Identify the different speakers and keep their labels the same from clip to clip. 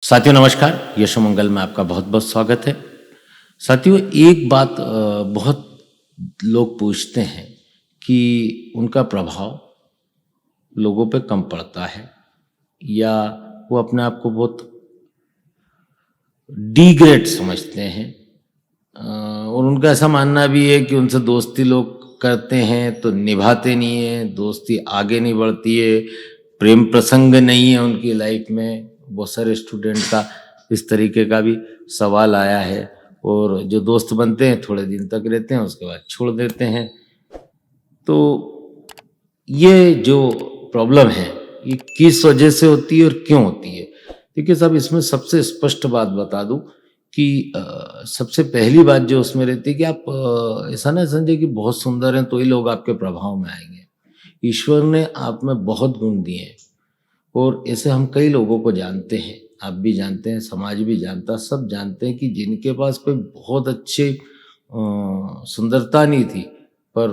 Speaker 1: साथियों नमस्कार, यशोमंगल में आपका बहुत बहुत स्वागत है। साथियों एक बात बहुत लोग पूछते हैं कि उनका प्रभाव लोगों पे कम पड़ता है या वो अपने आप को बहुत डिग्रेड समझते हैं और उनका ऐसा मानना भी है कि उनसे दोस्ती लोग करते हैं तो निभाते नहीं है, दोस्ती आगे नहीं बढ़ती है, प्रेम प्रसंग नहीं है उनकी लाइफ में। बहुत सारे स्टूडेंट का इस तरीके का भी सवाल आया है और जो दोस्त बनते हैं थोड़े दिन तक रहते हैं, उसके बाद छोड़ देते हैं। तो ये जो प्रॉब्लम है ये किस वजह से होती है और क्यों होती है? देखिए साहब, इसमें सबसे स्पष्ट बात बता दूं कि सबसे पहली बात जो उसमें रहती है कि आप ऐसा ना समझे कि बहुत सुंदर हैं तो ही लोग आपके प्रभाव में आएंगे। ईश्वर ने आप में बहुत गुण दिए हैं और ऐसे हम कई लोगों को जानते हैं, आप भी जानते हैं, समाज भी जानता, सब जानते हैं कि जिनके पास कोई बहुत अच्छे सुंदरता नहीं थी पर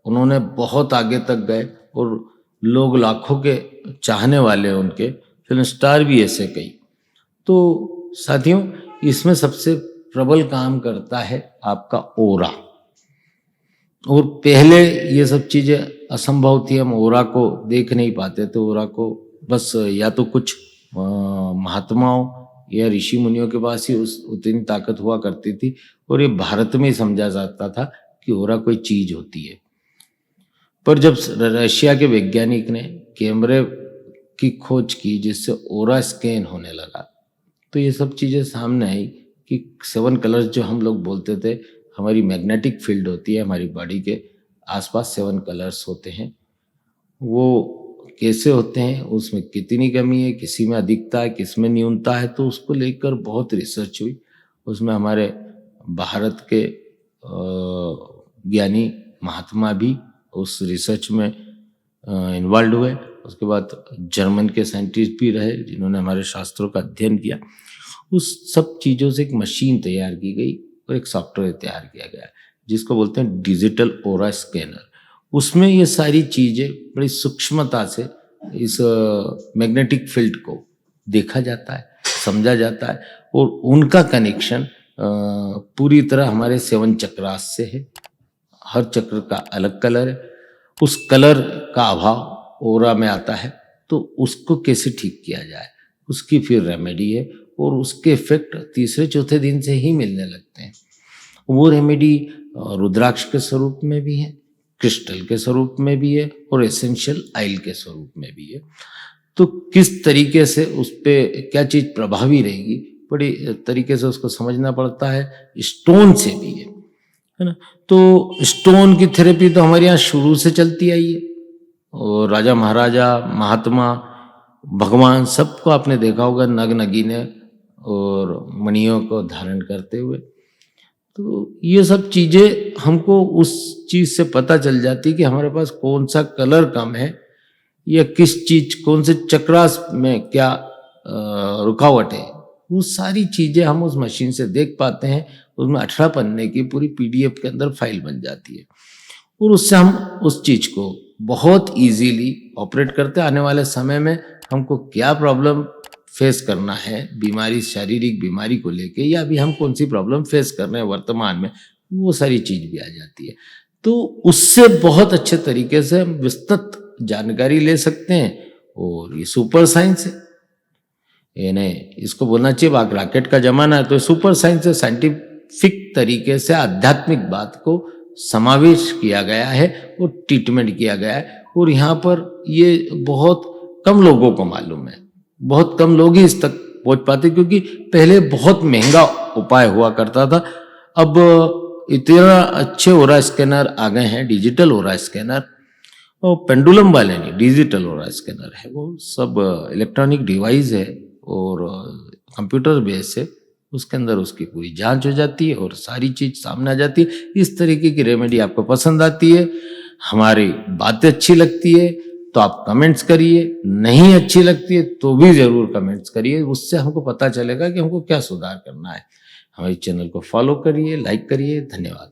Speaker 1: उन्होंने बहुत आगे तक गए और लोग लाखों के चाहने वाले हैं उनके, फिल्म स्टार भी ऐसे कई। तो साथियों इसमें सबसे प्रबल काम करता है आपका ओरा। और पहले ये सब चीज़ें असंभव थी, हम ओरा को देख नहीं पाते थे। ओरा को बस या तो कुछ महात्माओं या ऋषि मुनियों के पास ही उतनी ताकत हुआ करती थी और ये भारत में ही समझा जाता था कि ओरा कोई चीज होती है। पर जब रशिया के वैज्ञानिक ने कैमरे की खोज की जिससे ओरा स्कैन होने लगा तो ये सब चीज़ें सामने आई कि 7 कलर्स जो हम लोग बोलते थे, हमारी मैग्नेटिक फील्ड होती है, हमारी बॉडी के आसपास 7 कलर्स होते हैं। वो कैसे होते हैं, उसमें कितनी कमी है, किसी में अधिकता है, किस में न्यूनता है, तो उसको लेकर बहुत रिसर्च हुई। उसमें हमारे भारत के ज्ञानी महात्मा भी उस रिसर्च में इन्वॉल्व हुए। उसके बाद जर्मन के साइंटिस्ट भी रहे जिन्होंने हमारे शास्त्रों का अध्ययन किया। उस सब चीज़ों से एक मशीन तैयार की गई और एक सॉफ्टवेयर तैयार किया गया जिसको बोलते हैं डिजिटल ओरा स्कैनर। उसमें ये सारी चीज़ें बड़ी सूक्ष्मता से इस मैग्नेटिक फील्ड को देखा जाता है, समझा जाता है और उनका कनेक्शन पूरी तरह हमारे 7 चक्रास से है। हर चक्र का अलग कलर है, उस कलर का अभाव ओरा में आता है तो उसको कैसे ठीक किया जाए, उसकी फिर रेमेडी है और उसके इफेक्ट तीसरे चौथे दिन से ही मिलने लगते हैं। वो रेमेडी रुद्राक्ष के स्वरूप में भी है, क्रिस्टल के स्वरूप में भी है और एसेंशियल ऑयल के स्वरूप में भी है। तो किस तरीके से उस पर क्या चीज़ प्रभावी रहेगी, बड़ी तरीके से उसको समझना पड़ता है। स्टोन से भी है ना। तो स्टोन की थेरेपी तो हमारे यहाँ शुरू से चलती आई है और राजा महाराजा, महात्मा, भगवान सबको आपने देखा होगा नग नगीने और मणियों को धारण करते हुए। तो ये सब चीज़ें हमको उस चीज़ से पता चल जाती कि हमारे पास कौन सा कलर कम है या किस चीज़, कौन से चक्रास में क्या रुकावट है। वो सारी चीज़ें हम उस मशीन से देख पाते हैं। उसमें 18 पन्ने की पूरी PDF के अंदर फाइल बन जाती है और उससे हम उस चीज़ को बहुत इजीली ऑपरेट करते हैं। आने वाले समय में हमको क्या प्रॉब्लम फेस करना है, बीमारी, शारीरिक बीमारी को लेके, या अभी हम कौन सी प्रॉब्लम फेस कर रहे हैं वर्तमान में, वो सारी चीज़ भी आ जाती है। तो उससे बहुत अच्छे तरीके से हम विस्तृत जानकारी ले सकते हैं और ये सुपर साइंस है। यानी इसको बोलना चाहिए रॉकेट का जमाना है तो सुपर साइंस है। साइंटिफिक तरीके से आध्यात्मिक बात को समावेश किया गया है और ट्रीटमेंट किया गया है और यहाँ पर ये बहुत कम लोगों को मालूम है। बहुत कम लोग ही इस तक पहुंच पाते क्योंकि पहले बहुत महंगा उपाय हुआ करता था। अब इतना अच्छे ओरा स्कैनर आ गए हैं, डिजिटल ओरा स्कैनर, और पेंडुलम वाले नहीं, डिजिटल ओरा स्कैनर है। वो सब इलेक्ट्रॉनिक डिवाइस है और कंप्यूटर बेस है, उसके अंदर उसकी पूरी जांच हो जाती है और सारी चीज़ सामने आ जाती है। इस तरीके की रेमेडी आपको पसंद आती है, हमारी बातें अच्छी लगती है तो आप कमेंट्स करिए, नहीं अच्छी लगती है तो भी ज़रूर कमेंट्स करिए, उससे हमको पता चलेगा कि हमको क्या सुधार करना है। हमारे चैनल को फॉलो करिए, लाइक करिए। धन्यवाद।